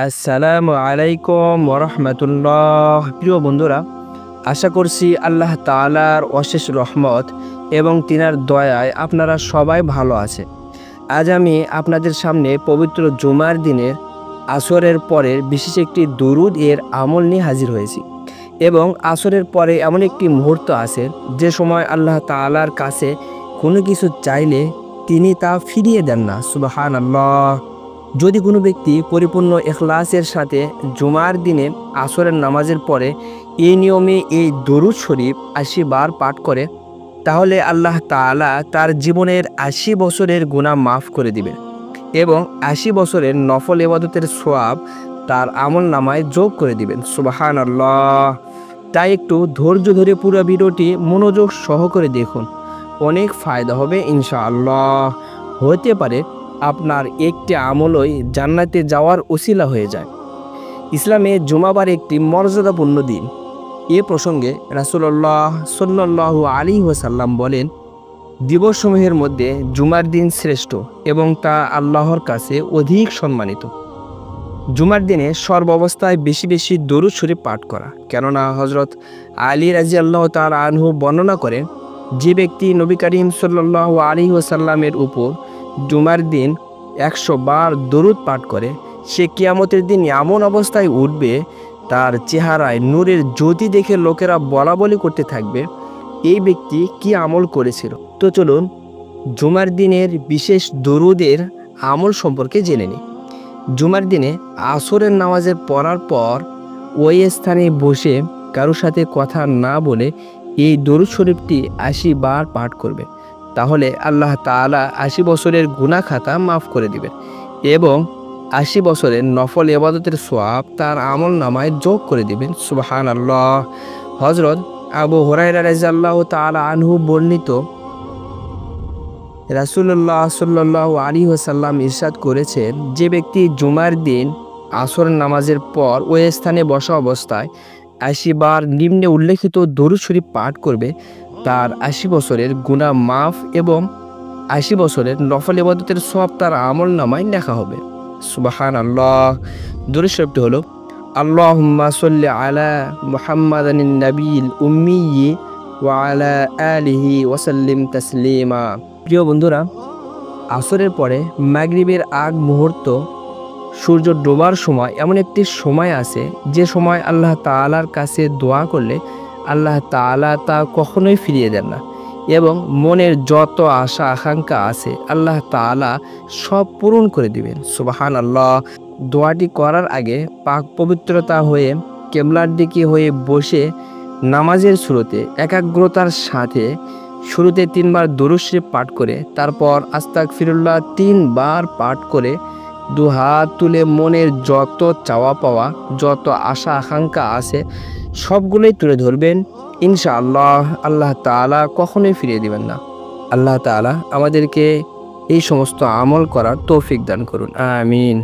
আসসালামু আলাইকুম ওরহমতুল্লাহ। প্রিয় বন্ধুরা, আশা করছি আল্লাহ তাআলার অশেষ রহমত এবং তিনার দয়ায় আপনারা সবাই ভালো আছে। আজ আমি আপনাদের সামনে পবিত্র জুমার দিনের আসরের পরের বিশেষ একটি দুরুদ এর আমল নিয়ে হাজির হয়েছি। এবং আসরের পরে এমন একটি মুহূর্ত আছে যে সময় আল্লাহ তাআলার কাছে কোনো কিছু চাইলে তিনি তা ফিরিয়ে দেন না। সুবহানাল্লাহ। যদি কোনো ব্যক্তি পরিপূর্ণ ইখলাসের সাথে জুমার দিনে আসরের নামাজের পরে এই নিয়মে এই দরুদ শরীফ ৮০ বার পাঠ করে, তাহলে আল্লাহ তাআলা তার জীবনের ৮০ বছরের গুনাহ মাফ করে দিবেন এবং ৮০ বছরের নফল ইবাদতের সওয়াব তার আমল নামায় যোগ করে দিবেন। সুবহানাল্লাহ। তাই একটু ধৈর্য ধরে পুরো ভিডিওটি মনোযোগ সহকারে দেখুন, অনেক ফায়দা হবে ইনশাআল্লাহ। হতে পারে আপনার একটি আমলই জান্নাতে যাওয়ার ওসিলা হয়ে যায়। ইসলামে জুমাবার একটি মর্যাদাপূর্ণ দিন। এ প্রসঙ্গে রাসূলুল্লাহ সাল্লাল্লাহু আলাইহি ওয়াসাল্লাম বলেন, দিবসসমূহের মধ্যে জুমার দিন শ্রেষ্ঠ এবং তা আল্লাহর কাছে অধিক সম্মানিত। জুমার দিনে সর্বাবস্থায় বেশি বেশি দরুদ শরীফ পাঠ করা, কেননা হযরত আলী রাদিয়াল্লাহু তাআলা আনহু বর্ণনা করেন, যে ব্যক্তি নবী করিম সাল্লাল্লাহু আলাইহি ওয়াসাল্লামের উপর জুমার দিন ১০০ বার দরুদ পাঠ করে, সে কিয়ামতের দিন এমন অবস্থায় উঠবে, তার চেহারায় নূরের জ্যোতি দেখে লোকেরা বলাবলি করতে থাকবে, এই ব্যক্তি কি আমল করেছিল। তো চলুন জুমার দিনের বিশেষ দরুদের আমল সম্পর্কে জেনে নিই। জুমার দিনে আসরের নামাজের পড়ার পর ওই স্থানে বসে কারো সাথে কথা না বলে এই দরুদ শরীফটি ৮০ বার পাঠ করবে, তাহলে আল্লাহ তাআলা ৮০ বছরের গুনাহ খাতা মাফ করে দিবেন এবং ৮০ বছরের নফল ইবাদতের সওয়াব তার আমল নামায় যোগ করে দিবেন। সুবহানাল্লাহ। হযরত আবু হুরায়রা রাদিয়াল্লাহু তাআলা আনহু বর্ণিত, রাসূলুল্লাহ সাল্লাল্লাহু আলাইহি ওয়াসাল্লাম ইরশাদ করেছেন, যে ব্যক্তি জুমার দিন আসর নামাজের পর ওই স্থানে বসা অবস্থায় ৮০ বার নিম্নে উল্লেখিত দরুদ শরীফ পাঠ করবে, তার ৮০ বছরের গুনাহ মাফ এবং ৮০ বছরের নফল ইবাদতের সওয়াব তার আমল নামায় লেখা হবে। সুবহানাল্লাহ। দরুদ শরীফটি হলো, আল্লাহুম্মা সাল্লি আলা মুহাম্মাদিন নাবিয়িল উম্মিয়্যি ওয়া আলা আলিহি ওয়া সাল্লিম তাসলিমা। প্রিয় বন্ধুরা, আসরের পরে মাগরিবের আগ মুহূর্ত সূর্য ডোবার সময় এমন একটি সময় আছে যে সময় আল্লাহ তাআলার কাছে দোয়া করলে আল্লাহ তাআলা তা কখনোই ফিরিয়ে দেন না এবং মনের যত আশা আকাঙ্ক্ষা আছে আল্লাহ তাআলা সব পূরণ করে দিবেন। সুবহানাল্লাহ। দোয়াটি করার আগে পাক পবিত্রতা হয়ে কিবলার দিকে হয়ে বসে নামাজের শুরুতে একাগ্রতার সাথে শুরুতে ৩ বার দরুদ শরীফ পাঠ করে, তারপর আস্তাগফিরুল্লাহ ৩ বার পাঠ করে দুহাত তুলে মনের যত চাওয়া পাওয়া, যত আশা আকাঙ্ক্ষা আছে সবগুলোই তুলে ধরবেন। ইনশাআল্লাহ আল্লাহ তাআলা কখনোই ফিরিয়ে দিবেন না। আল্লাহ তাআলা আমাদেরকে এই সমস্ত আমল করার তৌফিক দান করুন। আমিন।